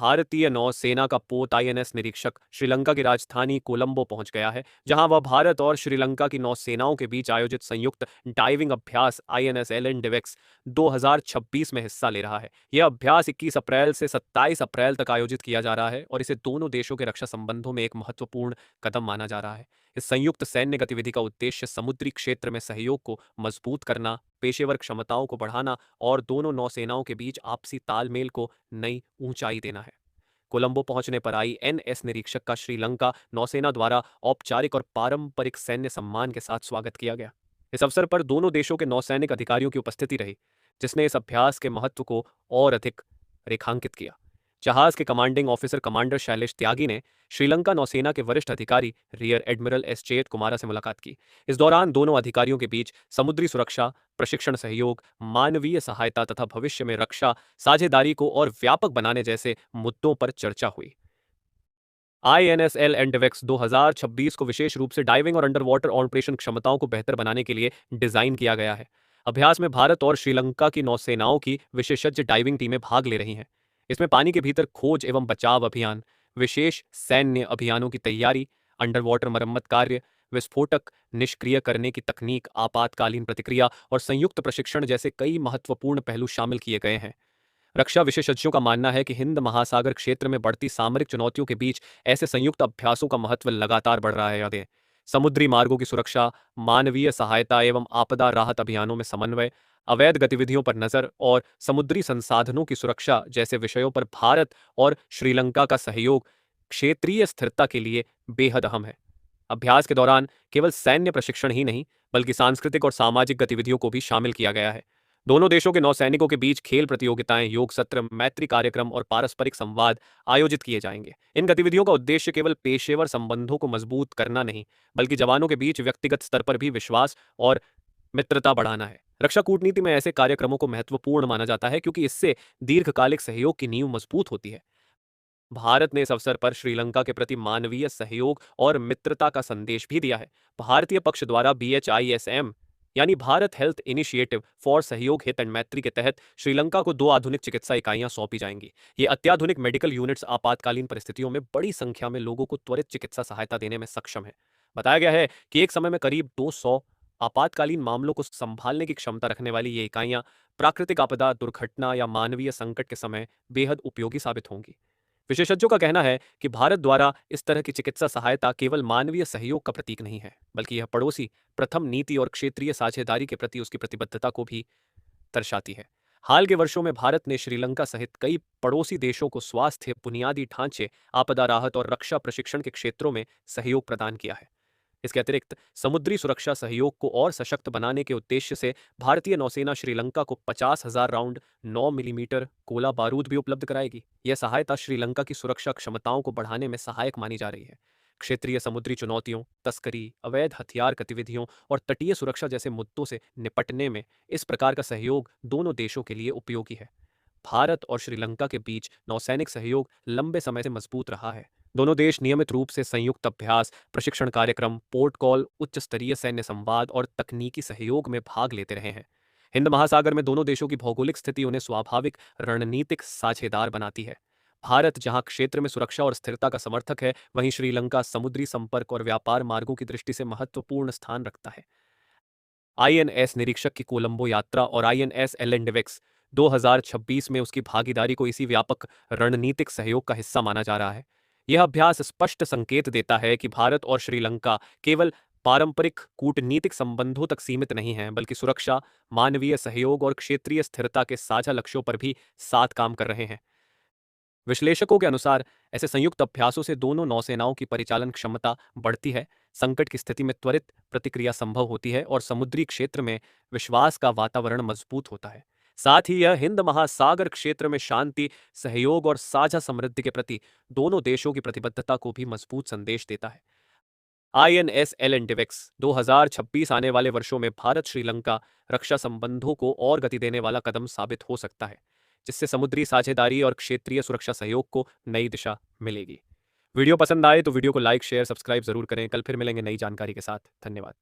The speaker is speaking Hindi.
भारतीय नौसेना का पोत आईएनएस निरीक्षक श्रीलंका की राजधानी कोलंबो पहुंच गया है, जहां वह भारत और श्रीलंका की नौसेनाओं के बीच आयोजित संयुक्त डाइविंग अभ्यास आईएनएस एलन डिवेक्स 2026 में हिस्सा ले रहा है। यह अभ्यास 21 अप्रैल से 27 अप्रैल तक आयोजित किया जा रहा है और इसे दोनों देशों के रक्षा संबंधों में एक महत्वपूर्ण कदम माना जा रहा है। इस संयुक्त सैन्य गतिविधि का उद्देश्य समुद्री क्षेत्र में सहयोग को मजबूत करना, पेशेवर क्षमताओं को बढ़ाना और दोनों नौसेनाओं के बीच आपसी तालमेल को नई ऊंचाई देना है। कोलंबो पहुंचने पर आईएनएस निरीक्षक का श्रीलंका नौसेना द्वारा औपचारिक और पारंपरिक सैन्य सम्मान के साथ स्वागत किया गया। इस अवसर पर दोनों देशों के नौसैनिक अधिकारियों की उपस्थिति रही, जिसने इस अभ्यास के महत्व को और अधिक रेखांकित किया। जहाज के कमांडिंग ऑफिसर कमांडर शैलेश त्यागी ने श्रीलंका नौसेना के वरिष्ठ अधिकारी रियर एडमिरल एस चेत कुमारा से मुलाकात की। इस दौरान दोनों अधिकारियों के बीच समुद्री सुरक्षा, प्रशिक्षण सहयोग, मानवीय सहायता तथा भविष्य में रक्षा साझेदारी को और व्यापक बनाने जैसे मुद्दों पर चर्चा हुई। आईएनएसएल एंडवेक्स 2026 को विशेष रूप से डाइविंग और अंडर वाटर ऑपरेशन क्षमताओं को बेहतर बनाने के लिए डिजाइन किया गया है। अभ्यास में भारत और श्रीलंका की नौसेनाओं की विशेषज्ञ डाइविंग टीमें भाग ले रही हैं। इसमें पानी के भीतर खोज एवं बचाव अभियान, विशेष सैन्य अभियानों की तैयारी, अंडर वाटर मरम्मत कार्य, विस्फोटक निष्क्रिय करने की तकनीक, आपातकालीन प्रतिक्रिया और संयुक्त प्रशिक्षण जैसे कई महत्वपूर्ण पहलू शामिल किए गए हैं। रक्षा विशेषज्ञों का मानना है कि हिंद महासागर क्षेत्र में बढ़ती सामरिक चुनौतियों के बीच ऐसे संयुक्त अभ्यासों का महत्व लगातार बढ़ रहा है। समुद्री मार्गों की सुरक्षा, मानवीय सहायता एवं आपदा राहत अभियानों में समन्वय, अवैध गतिविधियों पर नजर और समुद्री संसाधनों की सुरक्षा जैसे विषयों पर भारत और श्रीलंका का सहयोग क्षेत्रीय स्थिरता के लिए बेहद अहम है। अभ्यास के दौरान केवल सैन्य प्रशिक्षण ही नहीं, बल्कि सांस्कृतिक और सामाजिक गतिविधियों को भी शामिल किया गया है। दोनों देशों के नौसैनिकों के बीच खेल प्रतियोगिताएं, योग सत्र, मैत्री कार्यक्रम और पारस्परिक संवाद आयोजित किए जाएंगे। इन गतिविधियों का उद्देश्य केवल पेशेवर संबंधों को मजबूत करना नहीं, बल्कि जवानों के बीच व्यक्तिगत स्तर पर भी विश्वास और मित्रता बढ़ाना है। रक्षा कूटनीति में ऐसे कार्यक्रमों को महत्वपूर्ण माना जाता है क्योंकि इससे दीर्घकालिक सहयोग की नींव मजबूत होती है। भारत ने इस अवसर पर श्रीलंका के प्रति मानवीय सहयोग और मित्रता का संदेश भी दिया है। भारतीय पक्ष द्वारा BHISM यानी भारत हेल्थ इनिशिएटिव फॉर सहयोग हित एंड मैत्री के तहत श्रीलंका को 2 आधुनिक चिकित्सा इकाइयां सौंपी जाएंगी। ये अत्याधुनिक मेडिकल यूनिट्स आपातकालीन परिस्थितियों में बड़ी संख्या में लोगों को त्वरित चिकित्सा सहायता देने में सक्षम है। बताया गया है कि एक समय में करीब 200 आपातकालीन मामलों को संभालने की क्षमता रखने वाली ये इकाइयां प्राकृतिक आपदा, दुर्घटना या मानवीय संकट के समय बेहद उपयोगी साबित होंगी। विशेषज्ञों का कहना है कि भारत द्वारा इस तरह की चिकित्सा सहायता केवल मानवीय सहयोग का प्रतीक नहीं है, बल्कि यह पड़ोसी प्रथम नीति और क्षेत्रीय साझेदारी के प्रति उसकी प्रतिबद्धता को भी दर्शाती है। हाल के वर्षों में भारत ने श्रीलंका सहित कई पड़ोसी देशों को स्वास्थ्य, बुनियादी ढांचे, आपदा राहत और रक्षा प्रशिक्षण के क्षेत्रों में सहयोग प्रदान किया है। इसके अतिरिक्त समुद्री सुरक्षा सहयोग को और सशक्त बनाने के उद्देश्य से भारतीय नौसेना श्रीलंका को 50,000 राउंड 9 मिलीमीटर गोला बारूद भी उपलब्ध कराएगी। यह सहायता श्रीलंका की सुरक्षा क्षमताओं को बढ़ाने में सहायक मानी जा रही है। क्षेत्रीय समुद्री चुनौतियों, तस्करी, अवैध हथियार गतिविधियों और तटीय सुरक्षा जैसे मुद्दों से निपटने में इस प्रकार का सहयोग दोनों देशों के लिए उपयोगी है। भारत और श्रीलंका के बीच नौसैनिक सहयोग लंबे समय से मजबूत रहा है। दोनों देश नियमित रूप से संयुक्त अभ्यास, प्रशिक्षण कार्यक्रम, पोर्ट कॉल, उच्च स्तरीय सैन्य संवाद और तकनीकी सहयोग में भाग लेते रहे हैं। हिंद महासागर में दोनों देशों की भौगोलिक स्थिति उन्हें स्वाभाविक रणनीतिक साझेदार बनाती है। भारत जहां क्षेत्र में सुरक्षा और स्थिरता का समर्थक है, वहीं श्रीलंका समुद्री संपर्क और व्यापार मार्गों की दृष्टि से महत्वपूर्ण स्थान रखता है। आईएनएस निरीक्षक की कोलंबो यात्रा और आईएनएस एलन डिवेक्स 2026 में उसकी भागीदारी को इसी व्यापक रणनीतिक सहयोग का हिस्सा माना जा रहा है। यह अभ्यास स्पष्ट संकेत देता है कि भारत और श्रीलंका केवल पारंपरिक कूटनीतिक संबंधों तक सीमित नहीं हैं, बल्कि सुरक्षा, मानवीय सहयोग और क्षेत्रीय स्थिरता के साझा लक्ष्यों पर भी साथ काम कर रहे हैं। विश्लेषकों के अनुसार ऐसे संयुक्त अभ्यासों से दोनों नौसेनाओं की परिचालन क्षमता बढ़ती है, संकट की स्थिति में त्वरित प्रतिक्रिया संभव होती है और समुद्री क्षेत्र में विश्वास का वातावरण मजबूत होता है। साथ ही यह हिंद महासागर क्षेत्र में शांति, सहयोग और साझा समृद्धि के प्रति दोनों देशों की प्रतिबद्धता को भी मजबूत संदेश देता है। आईएनएस एलन डिवेक्स 2026 आने वाले वर्षों में भारत श्रीलंका रक्षा संबंधों को और गति देने वाला कदम साबित हो सकता है, जिससे समुद्री साझेदारी और क्षेत्रीय सुरक्षा सहयोग को नई दिशा मिलेगी। वीडियो पसंद आए तो वीडियो को लाइक, शेयर, सब्सक्राइब जरूर करें। कल फिर मिलेंगे नई जानकारी के साथ। धन्यवाद।